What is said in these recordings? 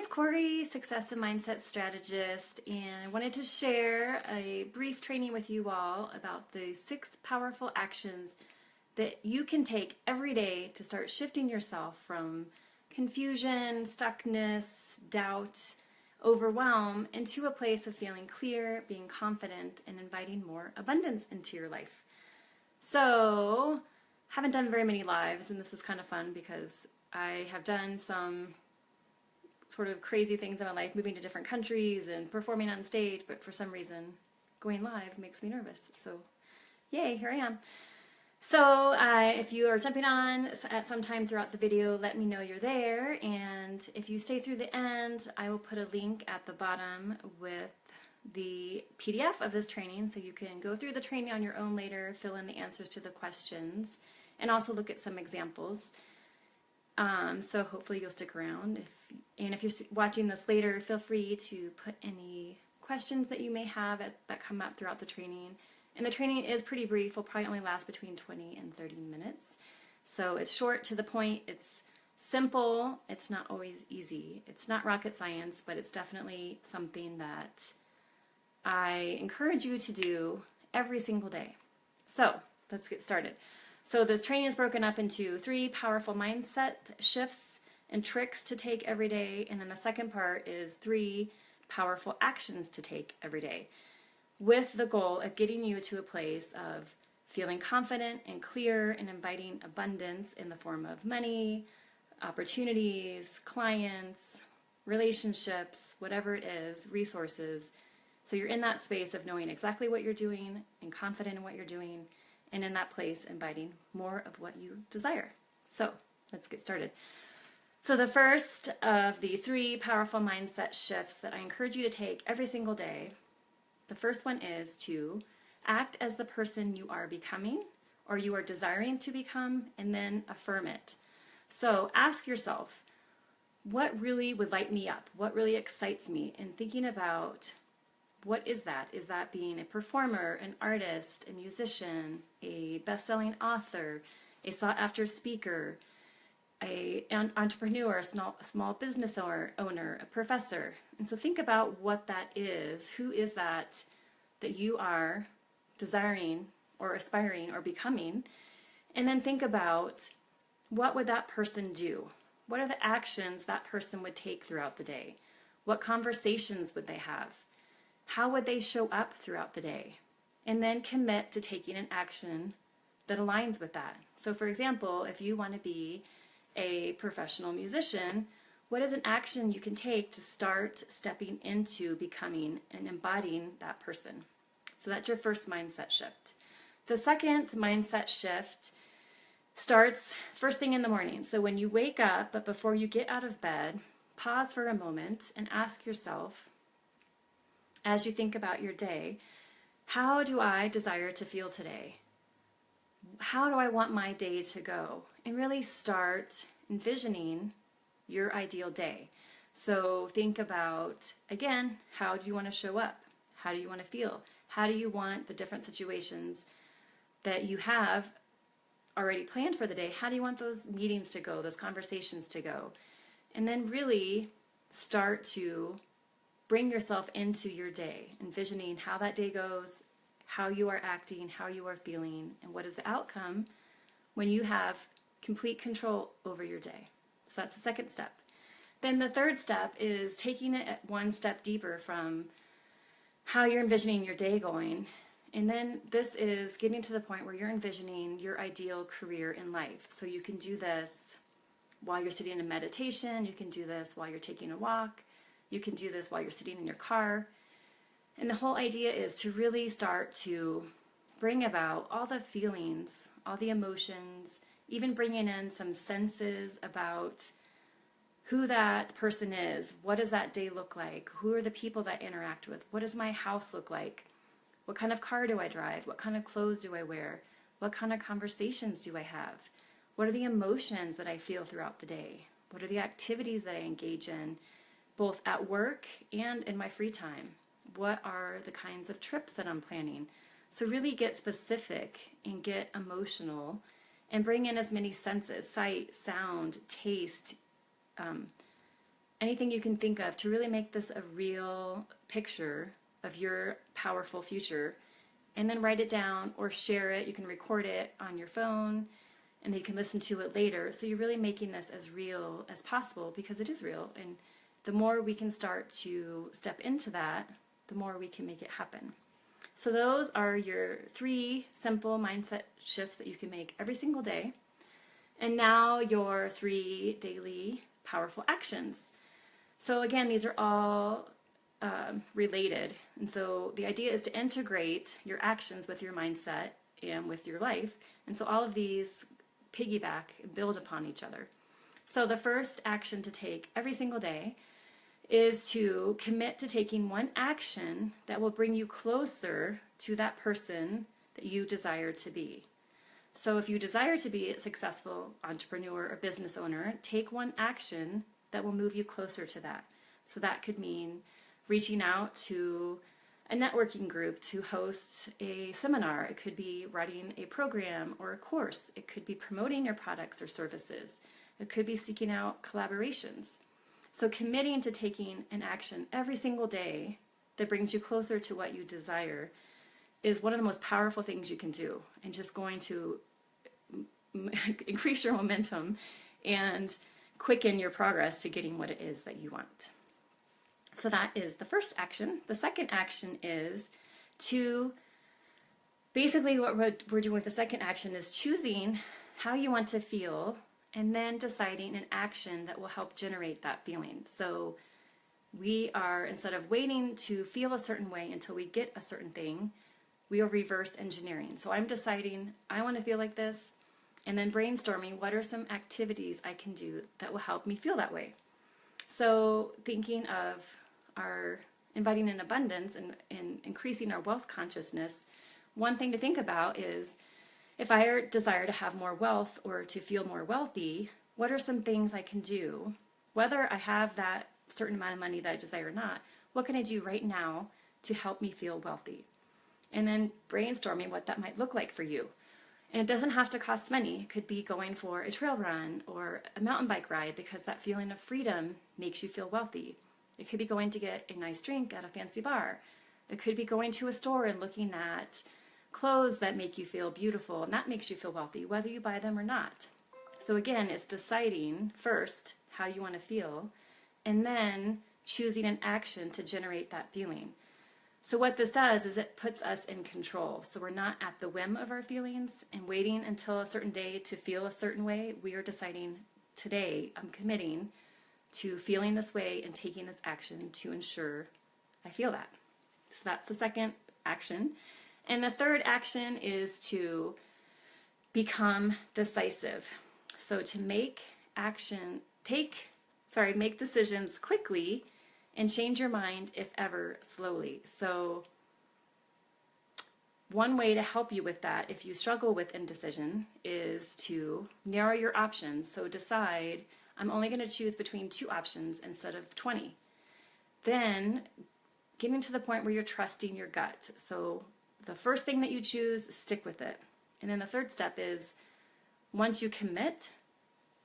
it's Corey, Success and Mindset Strategist, and I wanted to share a brief training with you all about the 6 powerful actions that you can take every day to start shifting yourself from confusion, stuckness, doubt, overwhelm into a place of feeling clear, being confident, and inviting more abundance into your life. So, haven't done very many lives, and this is kind of fun because I have done some sort of crazy things in my life, moving to different countries and performing on stage, but for some reason going live makes me nervous. So yay, here I am. So if you are jumping on at some time throughout the video, let me know you're there, and if you stay through the end, I will put a link at the bottom with the PDF of this training so you can go through the training on your own later, fill in the answers to the questions, and also look at some examples. So hopefully you'll stick around. If you're watching this later, feel free to put any questions that you may have that come up throughout the training. And the training is pretty brief. Will probably only last between 20 and 30 minutes. So it's short, to the point. It's simple. It's not always easy. It's not rocket science, but it's definitely something that I encourage you to do every single day. So let's get started. So this training is broken up into 3 powerful mindset shifts and tricks to take every day, and then the second part is 3 powerful actions to take every day, with the goal of getting you to a place of feeling confident and clear and inviting abundance in the form of money, opportunities, clients, relationships, whatever it is, resources. So you're in that space of knowing exactly what you're doing and confident in what you're doing, and in that place inviting more of what you desire. So let's get started. So the first of the 3 powerful mindset shifts that I encourage you to take every single day, the first one is to act as the person you are becoming or you are desiring to become, and then affirm it. So ask yourself, what really would light me up? What really excites me? And thinking about, what is that? Is that being a performer, an artist, a musician, a best-selling author, a sought-after speaker, an entrepreneur, a small business owner, a professor? And so think about what that is. Who is that you are desiring or aspiring or becoming? And then think about, what would that person do? What are the actions that person would take throughout the day? What conversations would they have? How would they show up throughout the day? And then commit to taking an action that aligns with that. So for example, if you want to be a professional musician, what is an action you can take to start stepping into becoming and embodying that person? So that's your first mindset shift. The second mindset shift starts first thing in the morning. So when you wake up, but before you get out of bed, pause for a moment and ask yourself, as you think about your day, how do I desire to feel today? How do I want my day to go? And really start envisioning your ideal day. So think about, again, how do you want to show up? How do you want to feel? How do you want the different situations that you have already planned for the day? How do you want those meetings to go, those conversations to go? And then really start to bring yourself into your day, envisioning how that day goes, how you are acting, how you are feeling, and what is the outcome when you have complete control over your day. So that's the second step. Then the third step is taking it one step deeper from how you're envisioning your day going. And then this is getting to the point where you're envisioning your ideal career in life. So you can do this while you're sitting in meditation, you can do this while you're taking a walk, you can do this while you're sitting in your car. And the whole idea is to really start to bring about all the feelings, all the emotions, even bringing in some senses about who that person is. What does that day look like? Who are the people that I interact with? What does my house look like? What kind of car do I drive? What kind of clothes do I wear? What kind of conversations do I have? What are the emotions that I feel throughout the day? What are the activities that I engage in, both at work and in my free time? What are the kinds of trips that I'm planning? So really get specific and get emotional and bring in as many senses: sight, sound, taste, anything you can think of to really make this a real picture of your powerful future, and then write it down or share it. You can record it on your phone and then you can listen to it later. So you're really making this as real as possible, because it is real. And the more we can start to step into that, the more we can make it happen. So those are your 3 simple mindset shifts that you can make every single day. And now your 3 daily powerful actions. So again, these are all related. And so the idea is to integrate your actions with your mindset and with your life. And so all of these piggyback and build upon each other. So the first action to take every single day is to commit to taking one action that will bring you closer to that person that you desire to be. So if you desire to be a successful entrepreneur or business owner, take one action that will move you closer to that. So that could mean reaching out to a networking group to host a seminar. It could be writing a program or a course. It could be promoting your products or services. It could be seeking out collaborations. So committing to taking an action every single day that brings you closer to what you desire is one of the most powerful things you can do, and just going to increase your momentum and quicken your progress to getting what it is that you want. So that is the first action. The second action is to, basically what we're doing with the second action is choosing how you want to feel and then deciding an action that will help generate that feeling. So we are, instead of waiting to feel a certain way until we get a certain thing, we are reverse engineering. So I'm deciding I want to feel like this, and then brainstorming what are some activities I can do that will help me feel that way. So thinking of our inviting in abundance and increasing our wealth consciousness, one thing to think about is, if I desire to have more wealth or to feel more wealthy, what are some things I can do? Whether I have that certain amount of money that I desire or not, what can I do right now to help me feel wealthy? And then brainstorming what that might look like for you. And it doesn't have to cost money. It could be going for a trail run or a mountain bike ride, because that feeling of freedom makes you feel wealthy. It could be going to get a nice drink at a fancy bar. It could be going to a store and looking at clothes that make you feel beautiful, and that makes you feel wealthy, whether you buy them or not. So again, it's deciding first how you want to feel, and then choosing an action to generate that feeling. So what this does is it puts us in control. So we're not at the whim of our feelings and waiting until a certain day to feel a certain way. We are deciding, today I'm committing to feeling this way and taking this action to ensure I feel that. So that's the second action. And the third action is to become decisive. So to make decisions quickly and change your mind, if ever, slowly. So one way to help you with that, if you struggle with indecision, is to narrow your options. So decide, I'm only going to choose between 2 options instead of 20. Then getting to the point where you're trusting your gut. So the first thing that you choose, stick with it. And then the third step is, once you commit,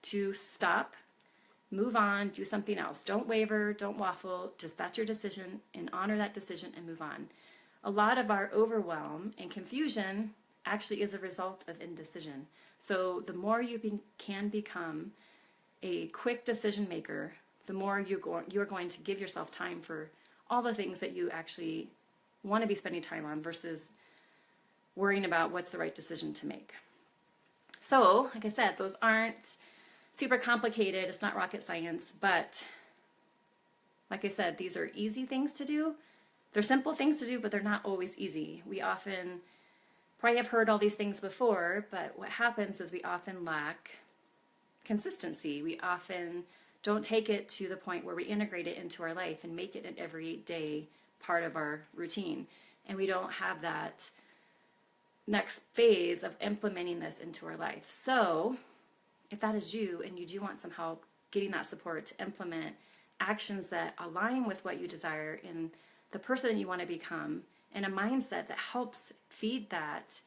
to stop, move on, do something else. Don't waver, don't waffle, just that's your decision, and honor that decision and move on. A lot of our overwhelm and confusion actually is a result of indecision. So the more you can become a quick decision maker, the more you're going to give yourself time for all the things that you actually want to be spending time on, versus worrying about what's the right decision to make. So, like I said, those aren't super complicated. It's not rocket science, but like I said, these are easy things to do. They're simple things to do, but they're not always easy. We often probably have heard all these things before, but what happens is we often lack consistency. We often don't take it to the point where we integrate it into our life and make it an everyday part of our routine. And we don't have that next phase of implementing this into our life. So if that is you and you do want some help getting that support to implement actions that align with what you desire and the person that you want to become, and a mindset that helps feed that,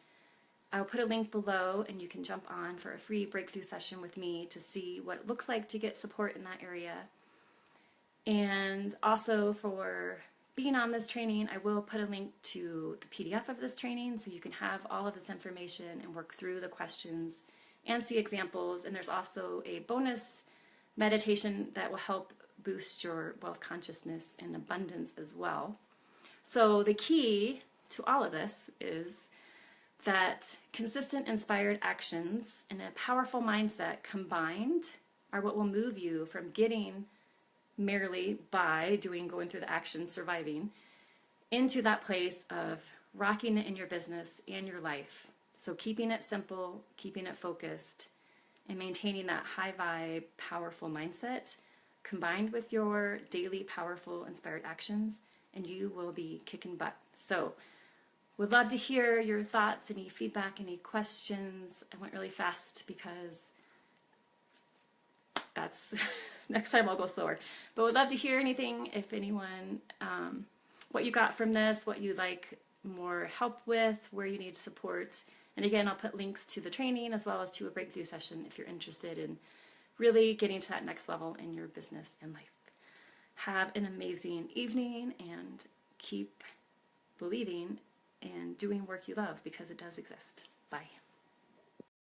I'll put a link below and you can jump on for a free breakthrough session with me to see what it looks like to get support in that area. And also for being on this training, I will put a link to the PDF of this training so you can have all of this information and work through the questions and see examples. And there's also a bonus meditation that will help boost your wealth consciousness and abundance as well. So the key to all of this is that consistent inspired actions and a powerful mindset combined are what will move you from getting merely by going through the actions, surviving, into that place of rocking it in your business and your life. So keeping it simple, keeping it focused, and maintaining that high vibe, powerful mindset combined with your daily powerful inspired actions, and you will be kicking butt. So would love to hear your thoughts, any feedback, any questions. I went really fast because that's next time I'll go slower. But would love to hear anything, if anyone, what you got from this, what you'd like more help with, where you need support. And again, I'll put links to the training as well as to a breakthrough session if you're interested in really getting to that next level in your business and life. Have an amazing evening and keep believing and doing work you love, because it does exist. Bye.